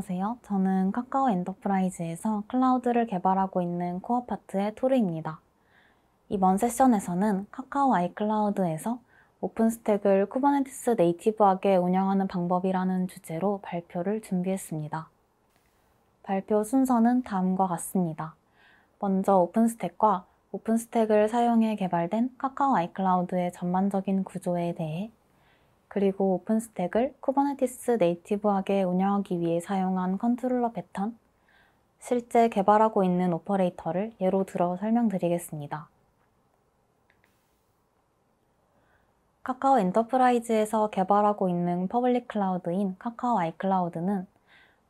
안녕하세요. 저는 카카오 엔터프라이즈에서 클라우드를 개발하고 있는 코어 파트의 토르입니다. 이번 세션에서는 카카오 아이클라우드에서 오픈스택을 쿠버네티스 네이티브하게 운영하는 방법이라는 주제로 발표를 준비했습니다. 발표 순서는 다음과 같습니다. 먼저 오픈스택과 오픈스택을 사용해 개발된 카카오 아이클라우드의 전반적인 구조에 대해, 그리고 오픈스택을 쿠버네티스 네이티브하게 운영하기 위해 사용한 컨트롤러 패턴, 실제 개발하고 있는 오퍼레이터를 예로 들어 설명드리겠습니다. 카카오 엔터프라이즈에서 개발하고 있는 퍼블릭 클라우드인 카카오 아이클라우드는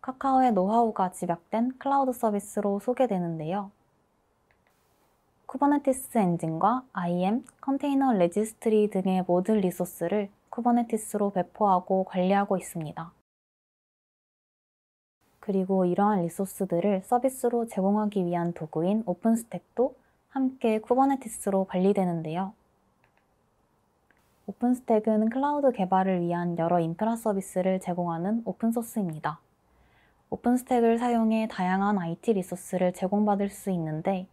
카카오의 노하우가 집약된 클라우드 서비스로 소개되는데요. 쿠버네티스 엔진과 IAM, 컨테이너 레지스트리 등의 모든 리소스를 쿠버네티스로 배포하고 관리하고 있습니다. 그리고 이러한 리소스들을 서비스로 제공하기 위한 도구인 오픈스택도 함께 쿠버네티스로 관리되는데요. 오픈스택은 클라우드 개발을 위한 여러 인프라 서비스를 제공하는 오픈소스입니다. 오픈스택을 사용해 다양한 IT 리소스를 제공받을 수 있는데,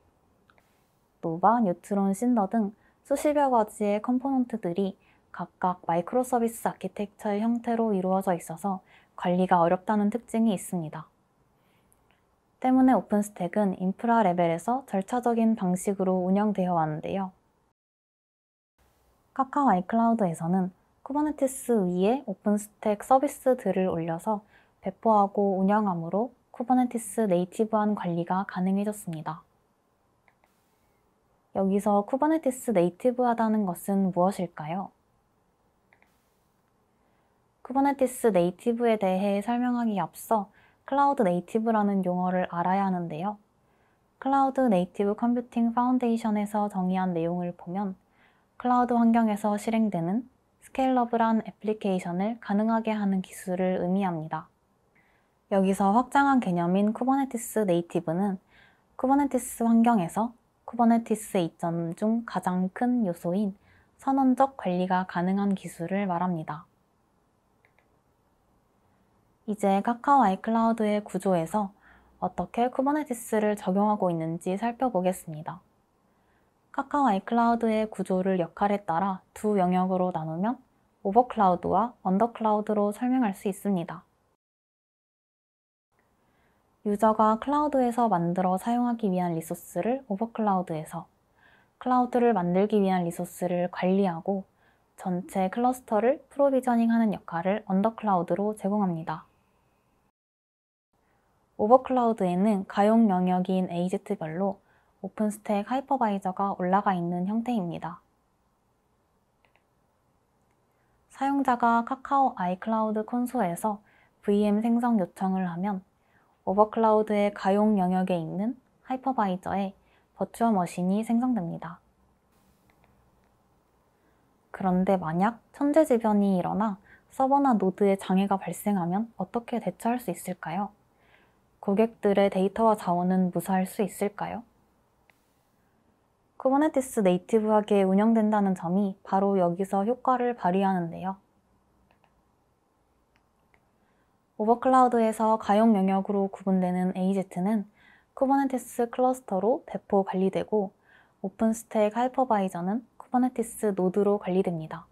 노바, 뉴트론, 신더 등 수십여 가지의 컴포넌트들이 각각 마이크로 서비스 아키텍처의 형태로 이루어져 있어서 관리가 어렵다는 특징이 있습니다. 때문에 오픈스택은 인프라 레벨에서 절차적인 방식으로 운영되어 왔는데요. 카카오 아이클라우드에서는 쿠버네티스 위에 오픈스택 서비스들을 올려서 배포하고 운영하므로 쿠버네티스 네이티브한 관리가 가능해졌습니다. 여기서 쿠버네티스 네이티브하다는 것은 무엇일까요? 쿠버네티스 네이티브에 대해 설명하기 앞서 클라우드 네이티브라는 용어를 알아야 하는데요. 클라우드 네이티브 컴퓨팅 파운데이션에서 정의한 내용을 보면 클라우드 환경에서 실행되는 스케일러블한 애플리케이션을 가능하게 하는 기술을 의미합니다. 여기서 확장한 개념인 쿠버네티스 네이티브는 쿠버네티스 환경에서 쿠버네티스 이점 중 가장 큰 요소인 선언적 관리가 가능한 기술을 말합니다. 이제 카카오 아이클라우드의 구조에서 어떻게 쿠버네티스를 적용하고 있는지 살펴보겠습니다. 카카오 아이클라우드의 구조를 역할에 따라 두 영역으로 나누면 오버클라우드와 언더클라우드로 설명할 수 있습니다. 유저가 클라우드에서 만들어 사용하기 위한 리소스를 오버클라우드에서, 클라우드를 만들기 위한 리소스를 관리하고 전체 클러스터를 프로비저닝하는 역할을 언더클라우드로 제공합니다. 오버클라우드에는 가용 영역인 AZ별로 오픈스택 하이퍼바이저가 올라가 있는 형태입니다. 사용자가 카카오 아이클라우드 콘솔에서 VM 생성 요청을 하면 오버클라우드의 가용 영역에 있는 하이퍼바이저에 버추어 머신이 생성됩니다. 그런데 만약 천재지변이 일어나 서버나 노드에 장애가 발생하면 어떻게 대처할 수 있을까요? 고객들의 데이터와 자원은 무사할 수 있을까요? 쿠버네티스 네이티브하게 운영된다는 점이 바로 여기서 효과를 발휘하는데요. 오버클라우드에서 가용 영역으로 구분되는 AZ는 쿠버네티스 클러스터로 배포 관리되고, 오픈스택 하이퍼바이저는 쿠버네티스 노드로 관리됩니다.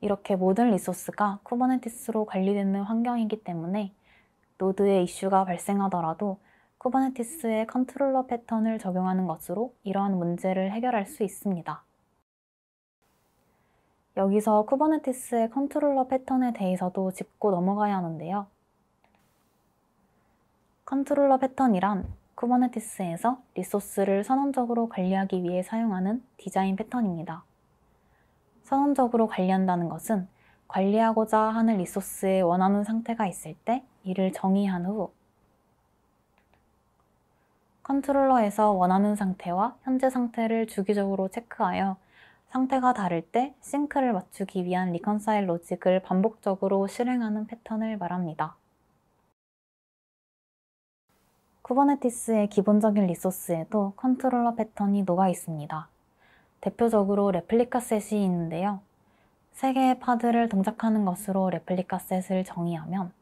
이렇게 모든 리소스가 쿠버네티스로 관리되는 환경이기 때문에 노드에 이슈가 발생하더라도 쿠버네티스의 컨트롤러 패턴을 적용하는 것으로 이러한 문제를 해결할 수 있습니다. 여기서 쿠버네티스의 컨트롤러 패턴에 대해서도 짚고 넘어가야 하는데요. 컨트롤러 패턴이란 쿠버네티스에서 리소스를 선언적으로 관리하기 위해 사용하는 디자인 패턴입니다. 선언적으로 관리한다는 것은 관리하고자 하는 리소스의 원하는 상태가 있을 때 이를 정의한 후, 컨트롤러에서 원하는 상태와 현재 상태를 주기적으로 체크하여 상태가 다를 때 싱크를 맞추기 위한 리컨사일 로직을 반복적으로 실행하는 패턴을 말합니다. 쿠버네티스의 기본적인 리소스에도 컨트롤러 패턴이 녹아 있습니다. 대표적으로 레플리카 셋이 있는데요. 3개의 파드를 동작하는 것으로 레플리카 셋을 정의하면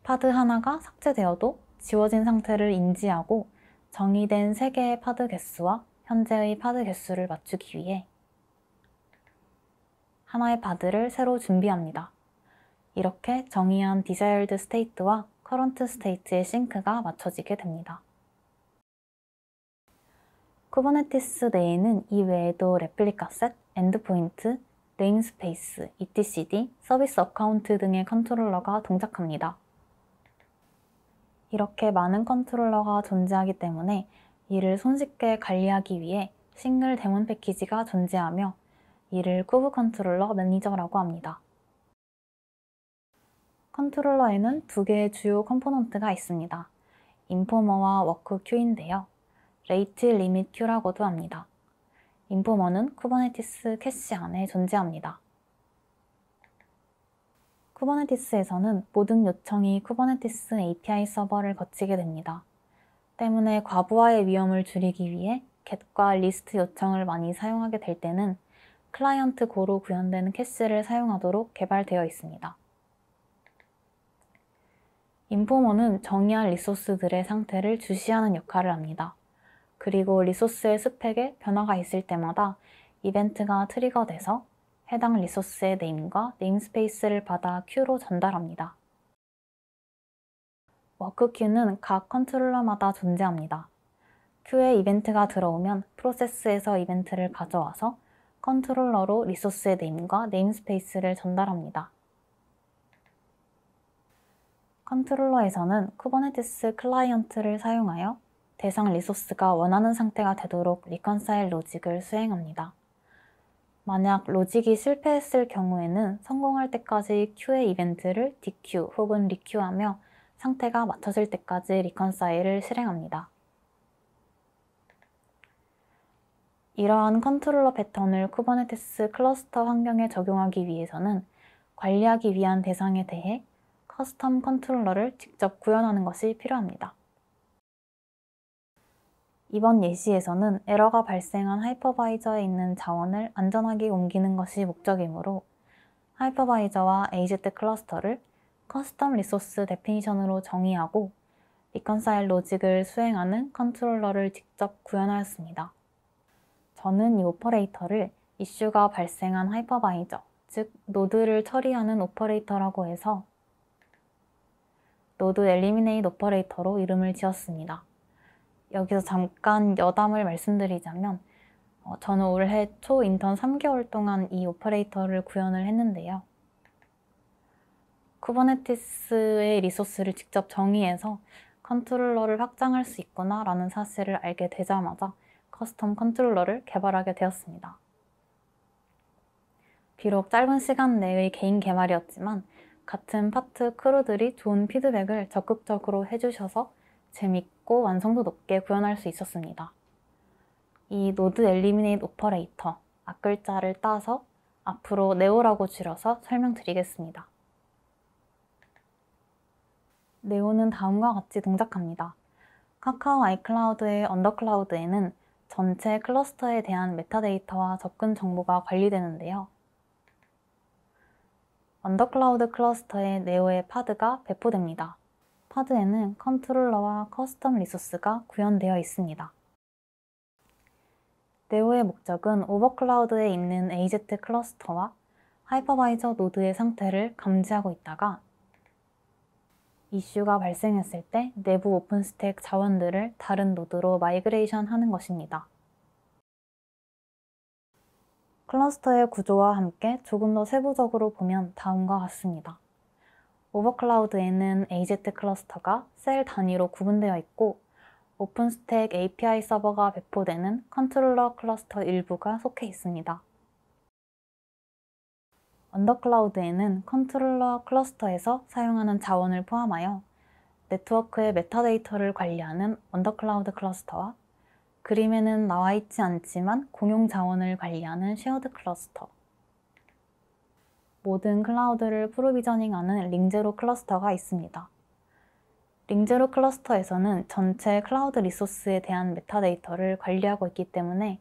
파드 하나가 삭제되어도 지워진 상태를 인지하고 정의된 3개의 파드 개수와 현재의 파드 개수를 맞추기 위해 하나의 파드를 새로 준비합니다. 이렇게 정의한 desired state와 current state의 싱크가 맞춰지게 됩니다. 쿠버네티스 내에는 이 외에도 레플리카 셋, 엔드포인트, 네임스페이스, etcd, 서비스 어카운트 등의 컨트롤러가 동작합니다. 이렇게 많은 컨트롤러가 존재하기 때문에 이를 손쉽게 관리하기 위해 싱글 데몬 패키지가 존재하며 이를 쿠브 컨트롤러 매니저라고 합니다. 컨트롤러에는 2개의 주요 컴포넌트가 있습니다. 인포머와 워크 큐인데요. 레이트 리밋 큐라고도 합니다. 인포머는 쿠버네티스 캐시 안에 존재합니다. 쿠버네티스에서는 모든 요청이 쿠버네티스 API 서버를 거치게 됩니다. 때문에 과부하의 위험을 줄이기 위해 get과 list 요청을 많이 사용하게 될 때는 클라이언트 고로 구현된 캐시를 사용하도록 개발되어 있습니다. 인포머는 정의한 리소스들의 상태를 주시하는 역할을 합니다. 그리고 리소스의 스펙에 변화가 있을 때마다 이벤트가 트리거돼서 해당 리소스의 네임과 네임스페이스를 받아 큐로 전달합니다. 워크 큐는 각 컨트롤러마다 존재합니다. 큐에 이벤트가 들어오면 프로세스에서 이벤트를 가져와서 컨트롤러로 리소스의 네임과 네임스페이스를 전달합니다. 컨트롤러에서는 쿠버네티스 클라이언트를 사용하여 대상 리소스가 원하는 상태가 되도록 리컨사일 로직을 수행합니다. 만약 로직이 실패했을 경우에는 성공할 때까지 큐의 이벤트를 디큐 혹은 리큐하며 상태가 맞춰질 때까지 리컨사일을 실행합니다. 이러한 컨트롤러 패턴을 쿠버네티스 클러스터 환경에 적용하기 위해서는 관리하기 위한 대상에 대해 커스텀 컨트롤러를 직접 구현하는 것이 필요합니다. 이번 예시에서는 에러가 발생한 하이퍼바이저에 있는 자원을 안전하게 옮기는 것이 목적이므로 하이퍼바이저와 AZ 클러스터를 커스텀 리소스 데피니션으로 정의하고 리컨사일 로직을 수행하는 컨트롤러를 직접 구현하였습니다. 저는 이 오퍼레이터를 이슈가 발생한 하이퍼바이저, 즉 노드를 처리하는 오퍼레이터라고 해서 노드 엘리미네이트 오퍼레이터로 이름을 지었습니다. 여기서 잠깐 여담을 말씀드리자면 저는 올해 초 인턴 3개월 동안 이 오퍼레이터를 구현을 했는데요. 쿠버네티스의 리소스를 직접 정의해서 컨트롤러를 확장할 수 있구나 라는 사실을 알게 되자마자 커스텀 컨트롤러를 개발하게 되었습니다. 비록 짧은 시간 내의 개인 개발이었지만 같은 파트 크루들이 좋은 피드백을 적극적으로 해주셔서 재밌고 완성도 높게 구현할 수 있었습니다. 이 노드 엘리미네이트 오퍼레이터, 앞글자를 따서 앞으로 네오라고 줄여서 설명드리겠습니다. 네오는 다음과 같이 동작합니다. 카카오 아이클라우드의 언더클라우드에는 전체 클러스터에 대한 메타데이터와 접근 정보가 관리되는데요. 언더클라우드 클러스터에 네오의 파드가 배포됩니다. 파드에는 컨트롤러와 커스텀 리소스가 구현되어 있습니다. 네오의 목적은 오버클라우드에 있는 AZ 클러스터와 하이퍼바이저 노드의 상태를 감지하고 있다가 이슈가 발생했을 때 내부 오픈스택 자원들을 다른 노드로 마이그레이션 하는 것입니다. 클러스터의 구조와 함께 조금 더 세부적으로 보면 다음과 같습니다. 오버클라우드에는 AZ 클러스터가 셀 단위로 구분되어 있고 오픈스택 API 서버가 배포되는 컨트롤러 클러스터 일부가 속해 있습니다. 언더클라우드에는 컨트롤러 클러스터에서 사용하는 자원을 포함하여 네트워크의 메타데이터를 관리하는 언더클라우드 클러스터와 그림에는 나와 있지 않지만 공용 자원을 관리하는 쉐어드 클러스터, 모든 클라우드를 프로비저닝하는 링제로 클러스터가 있습니다. 링제로 클러스터에서는 전체 클라우드 리소스에 대한 메타데이터를 관리하고 있기 때문에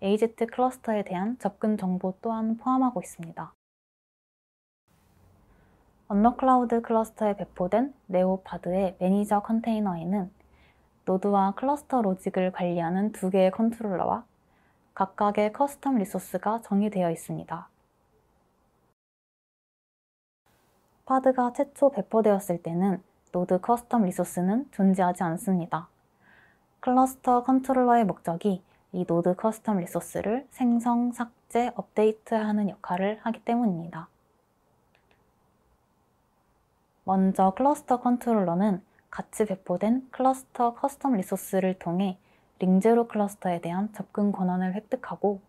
AZ 클러스터에 대한 접근 정보 또한 포함하고 있습니다. 언더클라우드 클러스터에 배포된 네오파드의 매니저 컨테이너에는 노드와 클러스터 로직을 관리하는 두 개의 컨트롤러와 각각의 커스텀 리소스가 정의되어 있습니다. 파드가 최초 배포되었을 때는 노드 커스텀 리소스는 존재하지 않습니다. 클러스터 컨트롤러의 목적이 이 노드 커스텀 리소스를 생성, 삭제, 업데이트하는 역할을 하기 때문입니다. 먼저 클러스터 컨트롤러는 같이 배포된 클러스터 커스텀 리소스를 통해 링제로 클러스터에 대한 접근 권한을 획득하고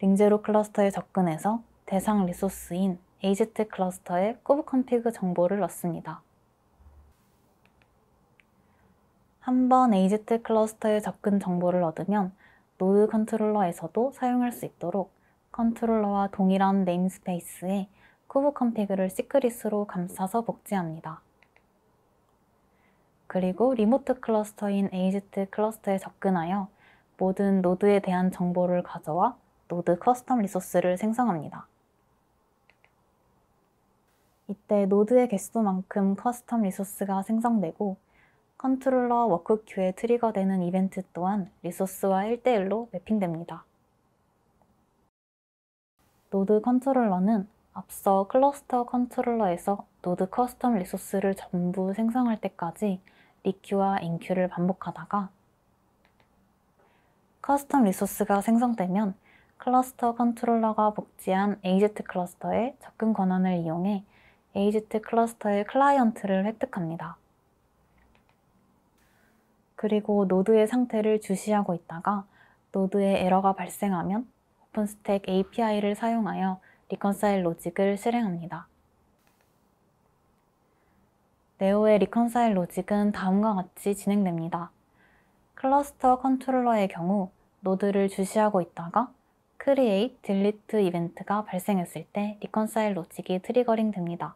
링제로 클러스터에 접근해서 대상 리소스인 AZ 클러스터의 kubectconfig 정보를 넣습니다. 한번 AZ 클러스터의 접근 정보를 얻으면 노드 컨트롤러에서도 사용할 수 있도록 컨트롤러와 동일한 네임스페이스에 kubectconfig를 시크릿으로 감싸서 복제합니다. 그리고 리모트 클러스터인 AZ 클러스터에 접근하여 모든 노드에 대한 정보를 가져와 노드 커스텀 리소스를 생성합니다. 이때 노드의 개수만큼 커스텀 리소스가 생성되고 컨트롤러 워크큐에 트리거되는 이벤트 또한 리소스와 1대1로 매핑됩니다. 노드 컨트롤러는 앞서 클러스터 컨트롤러에서 노드 커스텀 리소스를 전부 생성할 때까지 리큐와 인큐를 반복하다가 커스텀 리소스가 생성되면 클러스터 컨트롤러가 복제한 AZ 클러스터의 접근 권한을 이용해 AZ 클러스터의 클라이언트를 획득합니다. 그리고 노드의 상태를 주시하고 있다가 노드에 에러가 발생하면 오픈스택 API를 사용하여 리컨사일 로직을 실행합니다. 네오의 리컨사일 로직은 다음과 같이 진행됩니다. 클러스터 컨트롤러의 경우 노드를 주시하고 있다가 create, delete 이벤트가 발생했을 때 리컨사일 로직이 트리거링 됩니다.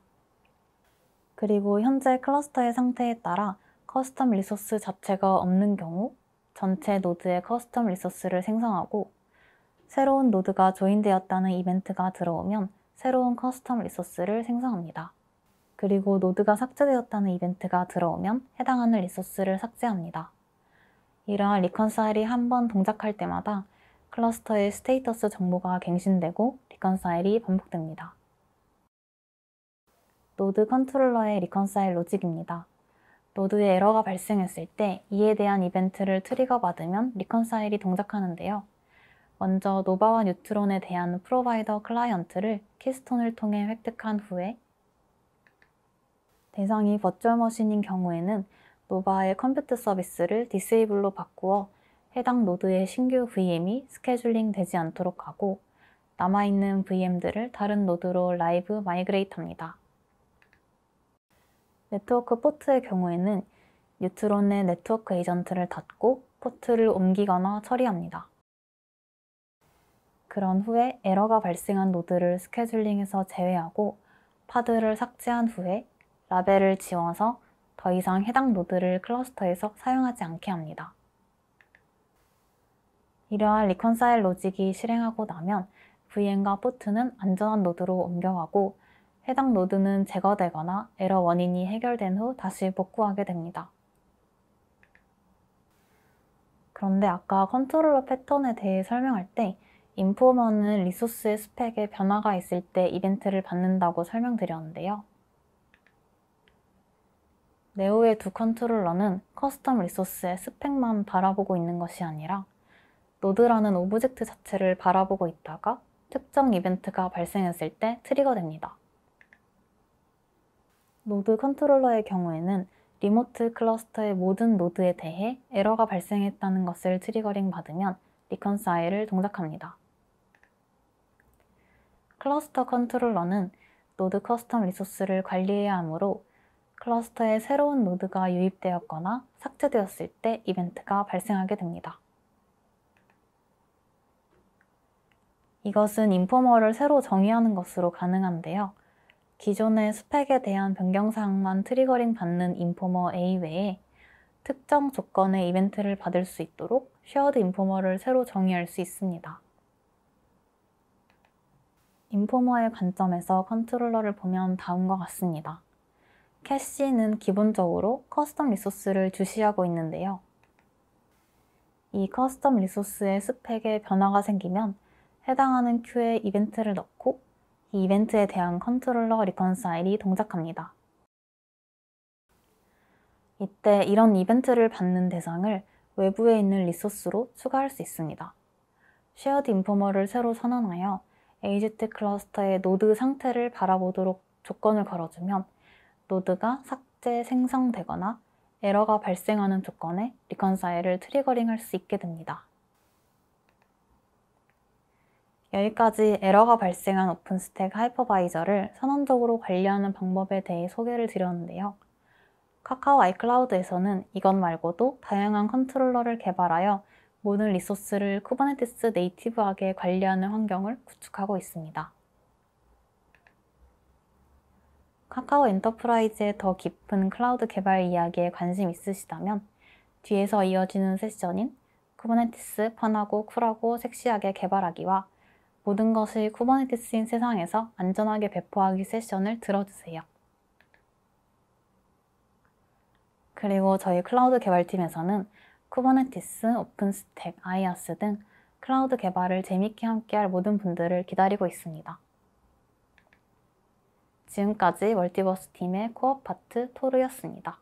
그리고 현재 클러스터의 상태에 따라 커스텀 리소스 자체가 없는 경우 전체 노드의 커스텀 리소스를 생성하고 새로운 노드가 조인되었다는 이벤트가 들어오면 새로운 커스텀 리소스를 생성합니다. 그리고 노드가 삭제되었다는 이벤트가 들어오면 해당하는 리소스를 삭제합니다. 이러한 리컨사일이 한 번 동작할 때마다 클러스터의 스테이터스 정보가 갱신되고 리컨사일이 반복됩니다. 노드 컨트롤러의 리컨사일 로직입니다. 노드에 에러가 발생했을 때 이에 대한 이벤트를 트리거 받으면 리컨사일이 동작하는데요. 먼저 노바와 뉴트론에 대한 프로바이더 클라이언트를 키스톤을 통해 획득한 후에 대상이 버추얼 머신인 경우에는 노바의 컴퓨트 서비스를 디세이블로 바꾸어 해당 노드의 신규 VM이 스케줄링 되지 않도록 하고 남아있는 VM들을 다른 노드로 라이브 마이그레이트 합니다. 네트워크 포트의 경우에는 뉴트론의 네트워크 에이전트를 닫고 포트를 옮기거나 처리합니다. 그런 후에 에러가 발생한 노드를 스케줄링에서 제외하고 파드를 삭제한 후에 라벨을 지워서 더 이상 해당 노드를 클러스터에서 사용하지 않게 합니다. 이러한 리컨사일 로직이 실행하고 나면 VM과 포트는 안전한 노드로 옮겨가고 해당 노드는 제거되거나 에러 원인이 해결된 후 다시 복구하게 됩니다. 그런데 아까 컨트롤러 패턴에 대해 설명할 때 인포머는 리소스의 스펙에 변화가 있을 때 이벤트를 받는다고 설명드렸는데요. 네오의 두 컨트롤러는 커스텀 리소스의 스펙만 바라보고 있는 것이 아니라 노드라는 오브젝트 자체를 바라보고 있다가 특정 이벤트가 발생했을 때 트리거됩니다. 노드 컨트롤러의 경우에는 리모트 클러스터의 모든 노드에 대해 에러가 발생했다는 것을 트리거링 받으면 리컨사일을 동작합니다. 클러스터 컨트롤러는 노드 커스텀 리소스를 관리해야 하므로 클러스터에 새로운 노드가 유입되었거나 삭제되었을 때 이벤트가 발생하게 됩니다. 이것은 인포머를 새로 정의하는 것으로 가능한데요. 기존의 스펙에 대한 변경사항만 트리거링 받는 인포머 A 외에 특정 조건의 이벤트를 받을 수 있도록 쉐어드 인포머를 새로 정의할 수 있습니다. 인포머의 관점에서 컨트롤러를 보면 다음과 같습니다. 캐시는 기본적으로 커스텀 리소스를 주시하고 있는데요. 이 커스텀 리소스의 스펙에 변화가 생기면 해당하는 큐에 이벤트를 넣고 이 이벤트에 대한 컨트롤러 리컨사일이 동작합니다. 이때 이런 이벤트를 받는 대상을 외부에 있는 리소스로 추가할 수 있습니다. 쉐어드 인포머를 새로 선언하여 AGT 클러스터의 노드 상태를 바라보도록 조건을 걸어주면 노드가 삭제, 생성되거나 에러가 발생하는 조건에 리컨사일을 트리거링할 수 있게 됩니다. 여기까지 에러가 발생한 오픈스택 하이퍼바이저를 선언적으로 관리하는 방법에 대해 소개를 드렸는데요. 카카오 아이클라우드에서는 이것 말고도 다양한 컨트롤러를 개발하여 모든 리소스를 쿠버네티스 네이티브하게 관리하는 환경을 구축하고 있습니다. 카카오 엔터프라이즈의 더 깊은 클라우드 개발 이야기에 관심 있으시다면 뒤에서 이어지는 세션인 쿠버네티스 편하고 쿨하고 섹시하게 개발하기와 모든 것이 쿠버네티스인 세상에서 안전하게 배포하기 세션을 들어주세요. 그리고 저희 클라우드 개발팀에서는 쿠버네티스, 오픈스택, 아이아스 등 클라우드 개발을 재밌게 함께할 모든 분들을 기다리고 있습니다. 지금까지 멀티버스 팀의 코어 파트 토르였습니다.